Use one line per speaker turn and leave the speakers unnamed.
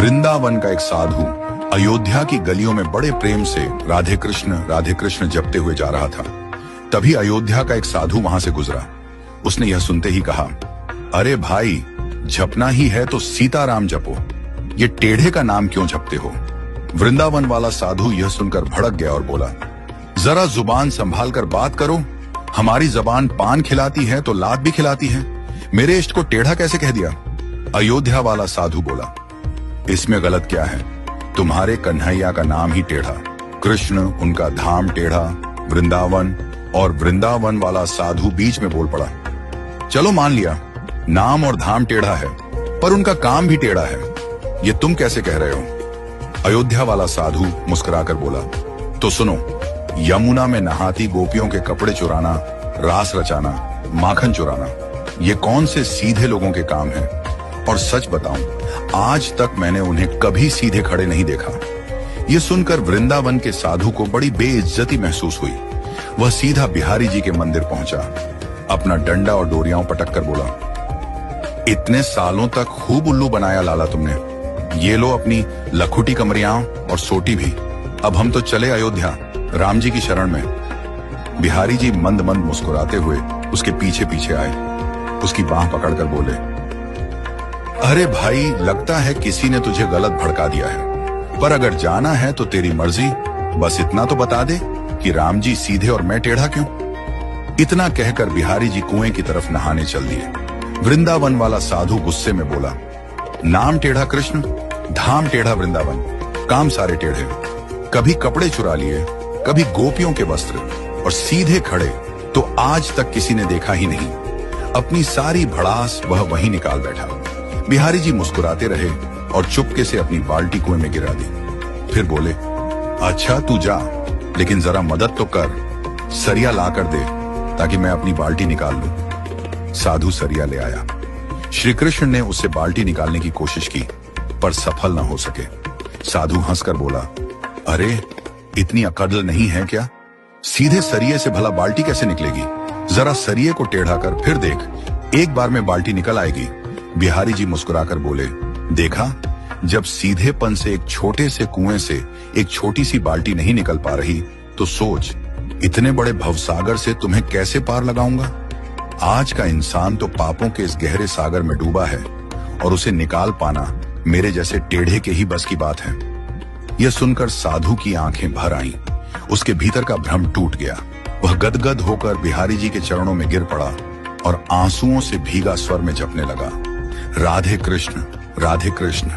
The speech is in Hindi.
वृंदावन का एक साधु अयोध्या की गलियों में बड़े प्रेम से राधे कृष्ण जपते हुए जा रहा था। तभी अयोध्या का एक साधु वहां से गुजरा। उसने यह सुनते ही कहा, अरे भाई, जपना ही है तो सीताराम जपो, ये टेढ़े का नाम क्यों जपते हो? वृंदावन वाला साधु यह सुनकर भड़क गया और बोला, जरा जुबान संभाल कर बात करो। हमारी जबान पान खिलाती है तो लात भी खिलाती है। मेरे इष्ट को टेढ़ा कैसे कह दिया? अयोध्या वाला साधु बोला, इसमें गलत क्या है? तुम्हारे कन्हैया का नाम ही टेढ़ा, कृष्ण उनका धाम टेढ़ा, वृंदावन। और वृंदावन वाला साधु बीच में बोल पड़ा, चलो मान लिया नाम और धाम टेढ़ा है, पर उनका काम भी टेढ़ा है, ये तुम कैसे कह रहे हो? अयोध्या वाला साधु मुस्कुराकर बोला, तो सुनो, यमुना में नहाती गोपियों के कपड़े चुराना, रास रचाना, माखन चुराना, ये कौन से सीधे लोगों के काम है? और सच बताऊं, आज तक मैंने उन्हें कभी सीधे खड़े नहीं देखा। ये सुनकर वृंदावन के साधु को बड़ी बेइज्जती महसूस हुई। वह सीधा बिहारी जी के मंदिर पहुंचा, अपना डंडा और डोरियां पटक कर बोला, इतने सालों तक खूब उल्लू बनाया लाला तुमने, ये लो अपनी लखुटी कमरियां और सोटी भी। अब हम तो चले अयोध्या, राम जी की शरण में। बिहारी जी मंद मंद मुस्कुराते हुए उसके पीछे पीछे आए, उसकी बांह पकड़कर बोले, अरे भाई, लगता है किसी ने तुझे गलत भड़का दिया है, पर अगर जाना है तो तेरी मर्जी, बस इतना तो बता दे कि राम जी सीधे और मैं टेढ़ा क्यों? इतना कहकर बिहारी जी कुएं की तरफ नहाने चल दिए। वृंदावन वाला साधु गुस्से में बोला, नाम टेढ़ा कृष्ण, धाम टेढ़ा वृंदावन, काम सारे टेढ़े। कभी कपड़े चुरा लिए, कभी गोपियों के वस्त्र, और सीधे खड़े तो आज तक किसी ने देखा ही नहीं। अपनी सारी भड़ास वह वहीं निकाल बैठा। बिहारी जी मुस्कुराते रहे और चुपके से अपनी बाल्टी कुएं में गिरा दी। फिर बोले, अच्छा तू जा, लेकिन जरा मदद तो कर, सरिया ला कर दे ताकि मैं अपनी बाल्टी निकाल लूं। साधु सरिया ले आया। श्री कृष्ण ने उससे बाल्टी निकालने की कोशिश की, पर सफल न हो सके। साधु हंसकर बोला, अरे इतनी अकड़ नहीं है क्या? सीधे सरिये से भला बाल्टी कैसे निकलेगी? जरा सरिये को टेढ़ा कर फिर देख, एक बार में बाल्टी निकल आएगी। बिहारी जी मुस्कुराकर बोले, देखा, जब सीधेपन से एक छोटे से कुएं से एक छोटी सी बाल्टी नहीं निकल पा रही, तो सोच, इतने बड़े भवसागर से तुम्हें कैसे पार लगाऊंगा? आज का इंसान तो पापों के इस गहरे सागर में डूबा है, और उसे निकाल पाना मेरे जैसे टेढ़े के ही बस की बात है। यह सुनकर साधु की आंखें भर आईं, उसके भीतर का भ्रम टूट गया। वह गदगद होकर बिहारी जी के चरणों में गिर पड़ा और आंसुओं से भीगा स्वर में जपने लगा, राधे कृष्ण, राधे कृष्ण।